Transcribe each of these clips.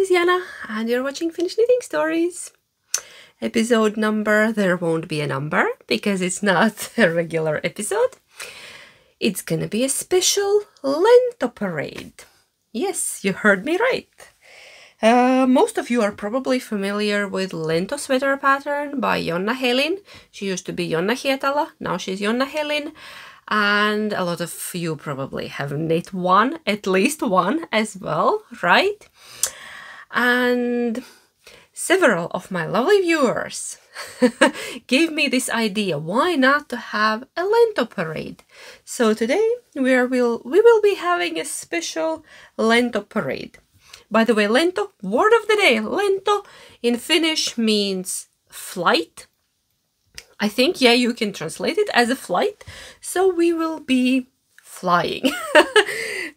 is Jana, and you're watching Finnish Knitting Stories. Episode number, there won't be a number, because it's not a regular episode. It's gonna be a special Lento Parade. Yes, you heard me right. Most of you are probably familiar with Lento sweater pattern by Jonna Helin. She used to be Jonna Hietala, now she's Jonna Helin. And a lot of you probably have knit one, at least one as well, right? And several of my lovely viewers gave me this idea, why not to have a Lento Parade? So today we will be having a special Lento Parade. By the way, Lento, word of the day, Lento in Finnish means flight. I think, yeah, you can translate it as a flight. So we will be flying.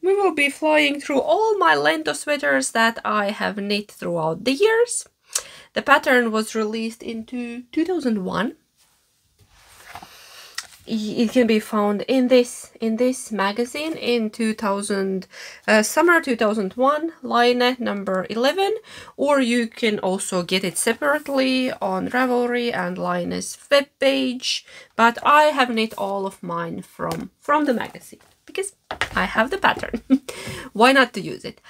We will be flying through all my Lento sweaters that I have knit throughout the years. The pattern was released in 2001. It can be found in this magazine in summer 2001, line number 11, or you can also get it separately on Ravelry and Line's webpage. But I have knit all of mine from the magazine because I have the pattern. Why not to use it?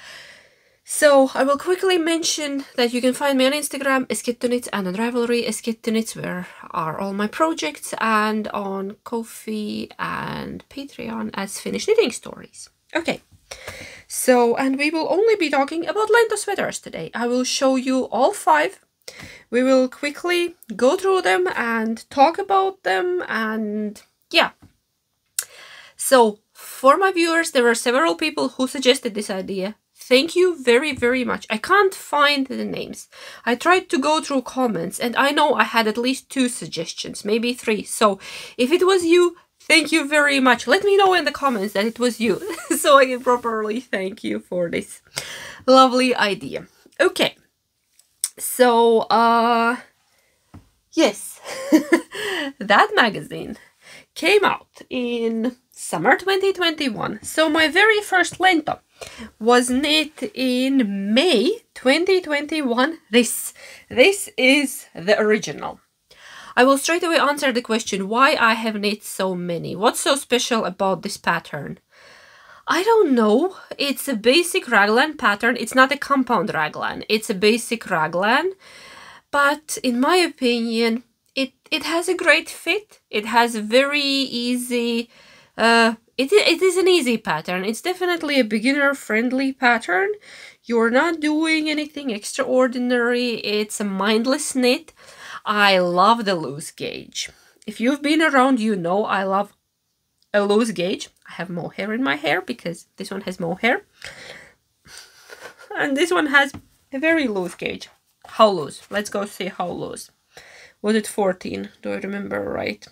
So I will quickly mention that you can find me on Instagram, esketto_knits, and on Ravelry, esketto_knits, where are all my projects, and on Ko-fi and Patreon as Finnish Knitting Stories. Okay, so, and we will only be talking about Lento sweaters today. I will show you all 5. We will quickly go through them and talk about them, and yeah. So, for my viewers, there were several people who suggested this idea. Thank you very, very much. I can't find the names. I tried to go through comments and I know I had at least 2 suggestions, maybe 3. So if it was you, thank you very much. Let me know in the comments that it was you so I can properly thank you for this lovely idea. Okay. So, yes, that magazine came out in summer 2021. So my very first Lento was knit in May 2021. This is the original. I will straight away answer the question why I have knit so many. What's so special about this pattern? I don't know. It's a basic raglan pattern. It's not a compound raglan. It's a basic raglan. But in my opinion, it has a great fit. It has a very easy... It is an easy pattern. It's definitely a beginner-friendly pattern. You're not doing anything extraordinary. It's a mindless knit. I love the loose gauge. If you've been around, you know I love a loose gauge. I have mohair in my hair because this one has mohair. And this one has a very loose gauge. How loose? Let's go see how loose. Was it 14? Do I remember right?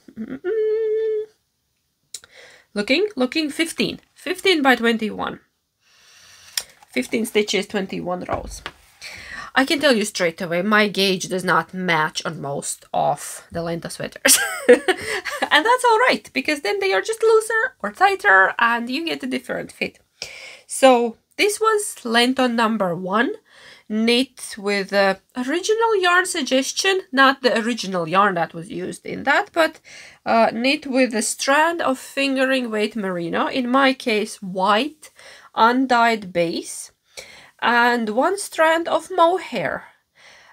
Looking, 15. 15 by 21. 15 stitches, 21 rows. I can tell you straight away, my gauge does not match on most of the Lento sweaters. And that's all right, because then they are just looser or tighter and you get a different fit. So this was Lento number 1. Knit with the original yarn suggestion, not the original yarn that was used in that, but knit with a strand of fingering weight merino, in my case white undyed base, and 1 strand of mohair.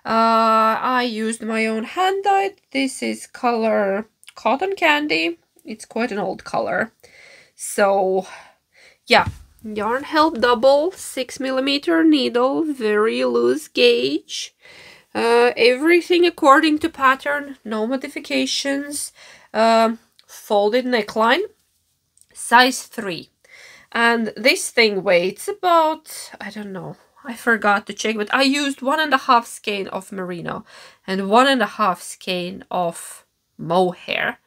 I used my own hand dyed. This is color Cotton Candy. It's quite an old color. So yeah. Yarn held double, 6mm needle, very loose gauge. Everything according to pattern, no modifications. Folded neckline, size 3. And this thing weighs about, I don't know, I forgot to check, but I used 1.5 skein of merino and 1.5 skein of mohair.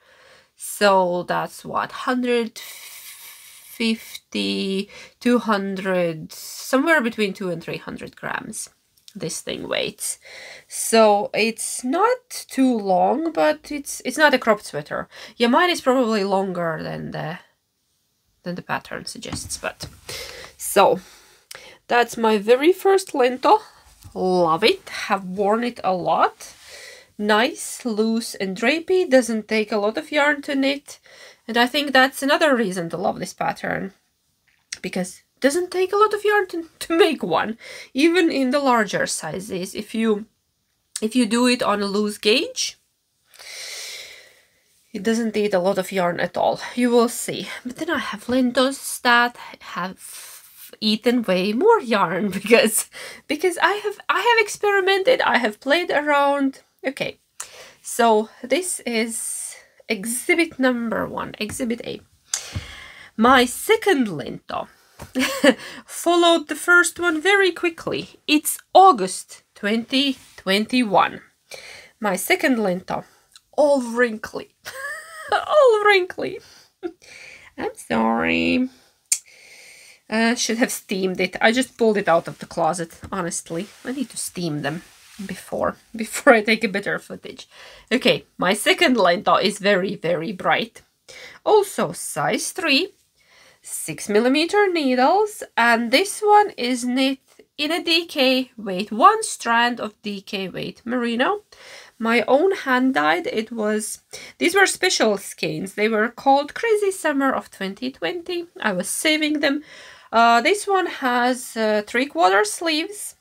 So that's what, 150, 200, somewhere between 200 and 300 grams this thing weighs. So it's not too long, but it's not a cropped sweater. Yeah, mine is probably longer than the pattern suggests, but so that's my very first Lento. Love it. Have worn it a lot. Nice, loose and drapey. Doesn't take a lot of yarn to knit. And I think that's another reason to love this pattern. Because it doesn't take a lot of yarn to make one. Even in the larger sizes. If you do it on a loose gauge, it doesn't need a lot of yarn at all. You will see. But then I have lentos that have eaten way more yarn because I have experimented, I have played around. Okay, so this is exhibit number 1, exhibit A. My second lento followed the first one very quickly. It's August 2021. My second lento, all wrinkly. All wrinkly. I'm sorry. Should have steamed it. I just pulled it out of the closet, honestly. I need to steam them before I take a better footage. Okay, my second lento is very, very bright. Also size 3, 6mm needles, and this one is knit in a DK weight, 1 strand of DK weight merino. My own hand dyed. These were special skeins. They were called Crazy Summer of 2020. I was saving them. This one has 3/4 sleeves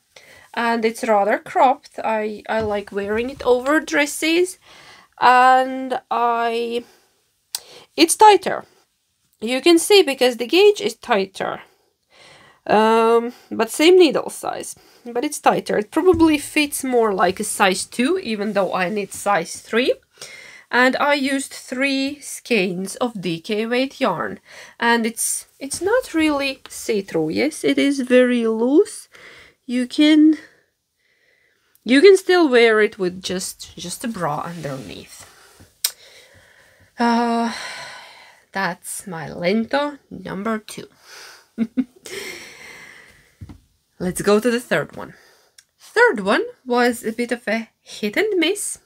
and it's rather cropped. I like wearing it over dresses, and it's tighter. You can see because the gauge is tighter. But same needle size, but it's tighter. It probably fits more like a size 2, even though I knit size 3. And I used 3 skeins of DK weight yarn, and it's not really see-through. Yes, it is very loose. You can still wear it with just a bra underneath. That's my lento number 2. Let's go to the third one. Third one was a bit of a hit and miss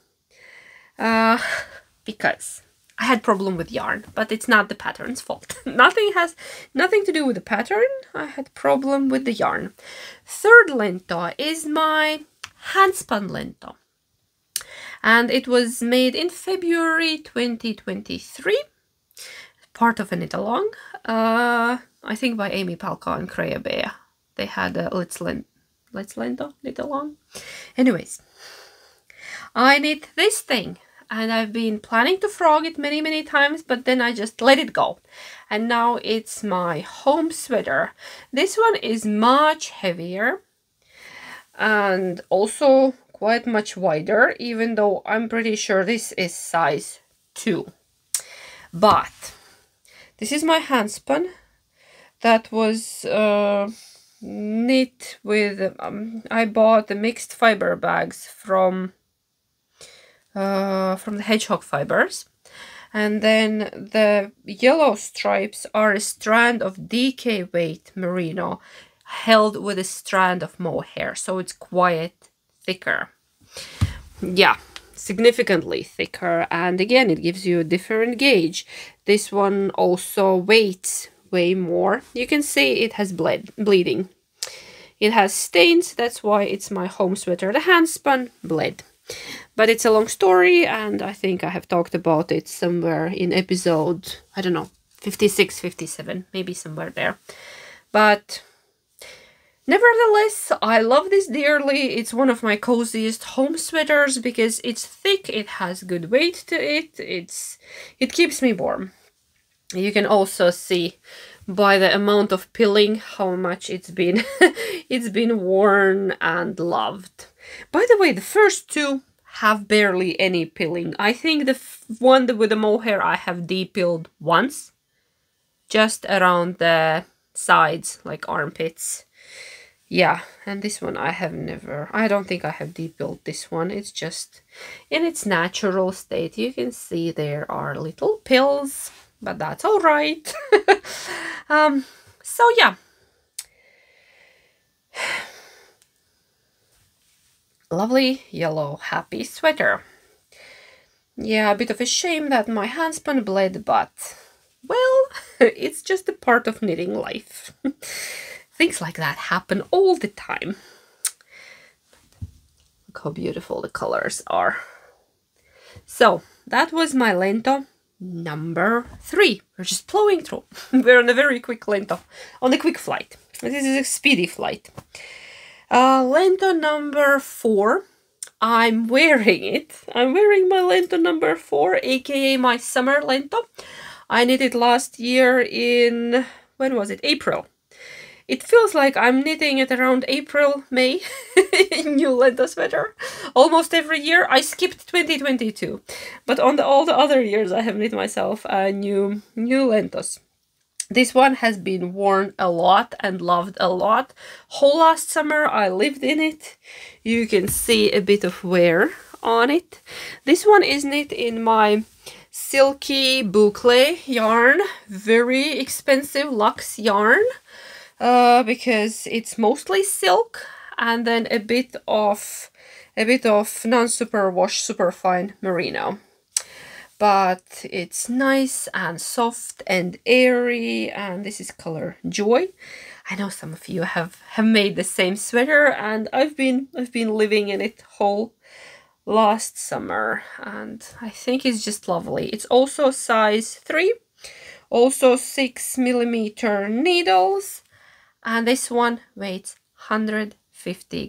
because I had problem with yarn, but it's not the pattern's fault. Nothing to do with the pattern. I had problem with the yarn. Third lento is my handspun lento, and it was made in February 2023. Part of a knit along, I think by Amy Palka and Kreia Bea. They had a Let's Lento knit along. Anyways, I knit this thing, and I've been planning to frog it many times, but then I just let it go. And now it's my home sweater. This one is much heavier and also quite much wider, even though I'm pretty sure this is size 2. But this is my handspun that was knit with, I bought the mixed fiber bags from the hedgehog fibers, and then the yellow stripes are a strand of DK weight merino held with a strand of mohair, so it's quite thicker. Yeah, significantly thicker, and again it gives you a different gauge. This one also weighs way more. You can see it has bleeding. It has stains, that's why it's my home sweater. The handspun bled. But it's a long story, and I think I have talked about it somewhere in episode, I don't know, 56, 57, maybe somewhere there. But nevertheless, I love this dearly. It's one of my coziest home sweaters because it's thick, it has good weight to it, it keeps me warm. You can also see by the amount of pilling how much it's been it's been worn and loved. By the way, the first 2 have barely any pilling. I think the one with the mohair I have de-pilled once, just around the sides, like armpits. Yeah, and this one I don't think I have de-pilled this one. It's just in its natural state. You can see there are little pills, but that's all right. So yeah. Lovely yellow happy sweater. Yeah, a bit of a shame that my handspun bled, but well, it's just a part of knitting life. Things like that happen all the time. Look how beautiful the colors are. So that was my Lento number 3. We're just plowing through. We're on a very quick Lento, on a quick flight. This is a speedy flight. Lento number 4. I'm wearing it. I'm wearing my Lento number 4, aka my summer Lento. I knitted last year in, when was it? April. It feels like I'm knitting it around April, May, new Lento sweater. Almost every year. I skipped 2022, but on all the other years I have knit myself new Lentos. This one has been worn a lot and loved a lot. Whole last summer I lived in it. You can see a bit of wear on it. This one is knit in my silky boucle yarn, very expensive luxe yarn. Because it's mostly silk and then a bit of non-superwash superfine merino, but it's nice and soft and airy, and this is color Joy. I know some of you have made the same sweater, and I've been living in it whole last summer, and I think it's just lovely. It's also size 3, also 6mm needles. And this one weighs 150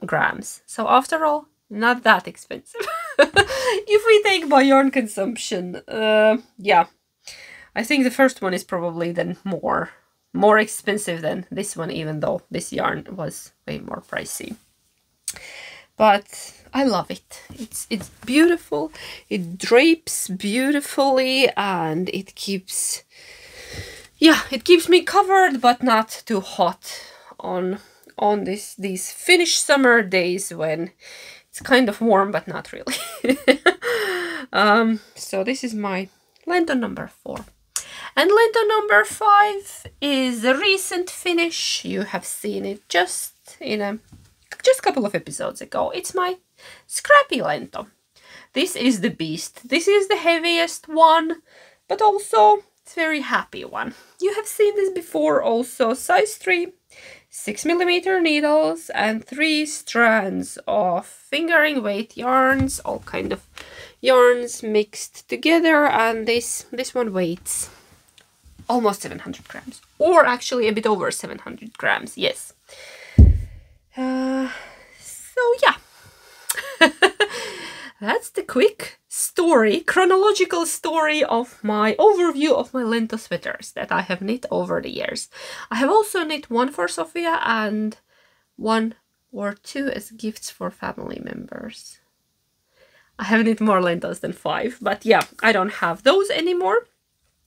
grams. So after all, not that expensive. If we take by yarn consumption, yeah. I think the first one is probably then more expensive than this one, even though this yarn was way more pricey. But I love it. It's beautiful. It drapes beautifully, and it keeps... yeah, it keeps me covered, but not too hot on these Finnish summer days when it's kind of warm, but not really. So this is my Lento number 4. And Lento number 5 is a recent Finnish. You have seen it just a couple of episodes ago. It's my scrappy Lento. This is the beast. This is the heaviest one, but also it's a very happy one. You have seen this before also. Size 3, 6mm needles, and 3 strands of fingering weight yarns, all kind of yarns mixed together, and this one weighs almost 700 grams, or actually a bit over 700 grams, yes. So yeah. That's the quick story, chronological story of my overview of my Lento sweaters that I have knit over the years. I have also knit one for Sofia and 1 or 2 as gifts for family members. I have knit more Lentos than 5, but yeah, I don't have those anymore.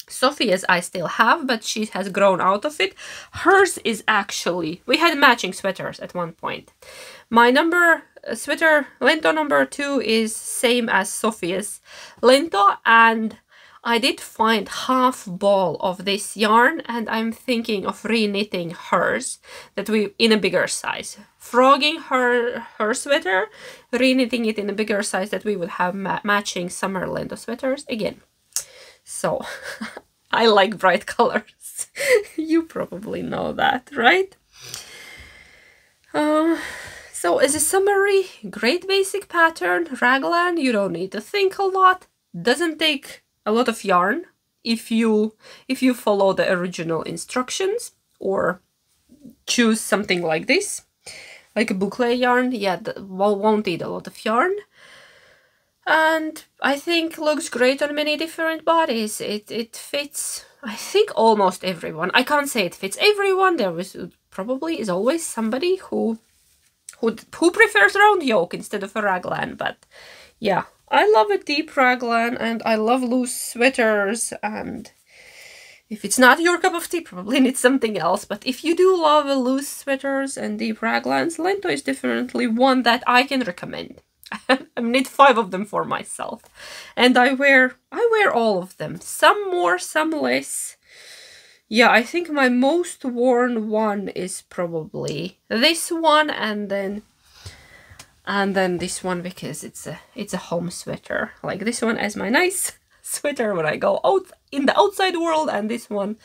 Sofia's I still have, but she has grown out of it. Hers is actually... we had matching sweaters at one point. My sweater Lento number 2 is same as Sofia's Lento, and I did find half ball of this yarn, and I'm thinking of re-knitting hers in a bigger size. Frogging her sweater, re-knitting it in a bigger size that we would have matching summer Lento sweaters again. So, I like bright colors. You probably know that, right? So as a summary, great basic pattern, raglan, you don't need to think a lot. Doesn't take a lot of yarn if you follow the original instructions or choose something like this. Like a boucle yarn, yeah, won't need a lot of yarn. And I think looks great on many different bodies. It fits, I think, almost everyone. I can't say it fits everyone. There probably is always somebody who prefers round yoke instead of a raglan. But yeah, I love a deep raglan and I love loose sweaters. And if it's not your cup of tea, probably need something else. But if you do love loose sweaters and deep raglans, Lento is definitely one that I can recommend. I've knit 5 of them for myself, and I wear all of them, some more, some less. Yeah, I think my most worn one is probably this one, and then this one, because it's a home sweater. Like this one as my nice sweater when I go out in the outside world, and this one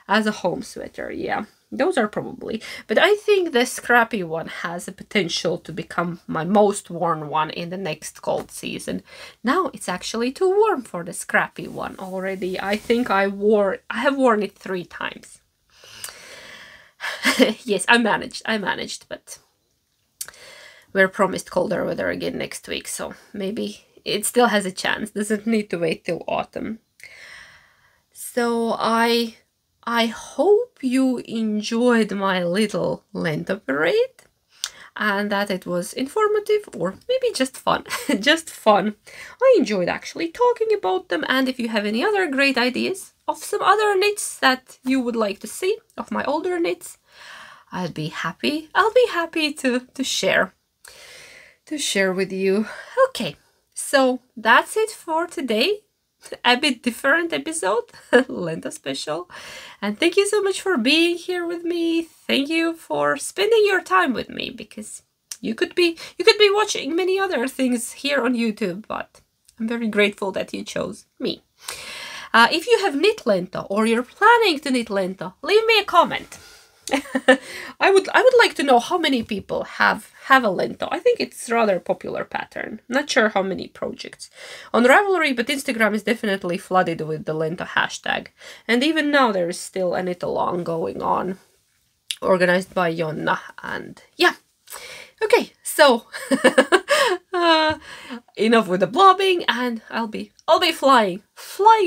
as a home sweater. Yeah, those are probably. But I think the scrappy one has the potential to become my most worn one in the next cold season. Now it's actually too warm for the scrappy one already. I think I have worn it 3 times. Yes, I managed, but we're promised colder weather again next week, so maybe it still has a chance. Doesn't need to wait till autumn. So I hope you enjoyed my little Lento Parade and that it was informative or maybe just fun. Just fun. I enjoyed actually talking about them, and if you have any other great ideas of some other knits that you would like to see, of my older knits, I'll be happy to share with you. Okay, so that's it for today. A bit different episode, Lento special. And thank you so much for being here with me. Thank you for spending your time with me, because you could be watching many other things here on YouTube, but I'm very grateful that you chose me. If you have knit Lento or you're planning to knit Lento, leave me a comment. I would like to know how many people have a Lento. I think it's a rather popular pattern. Not sure how many projects on Ravelry, but Instagram is definitely flooded with the Lento hashtag. And even now there is still a knit along going on, organized by Jonna. And yeah, okay, so enough with the blobbing, and I'll be flying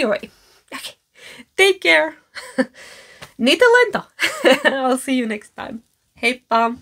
away. Okay, take care. Knit a Lento. I'll see you next time. Heippa!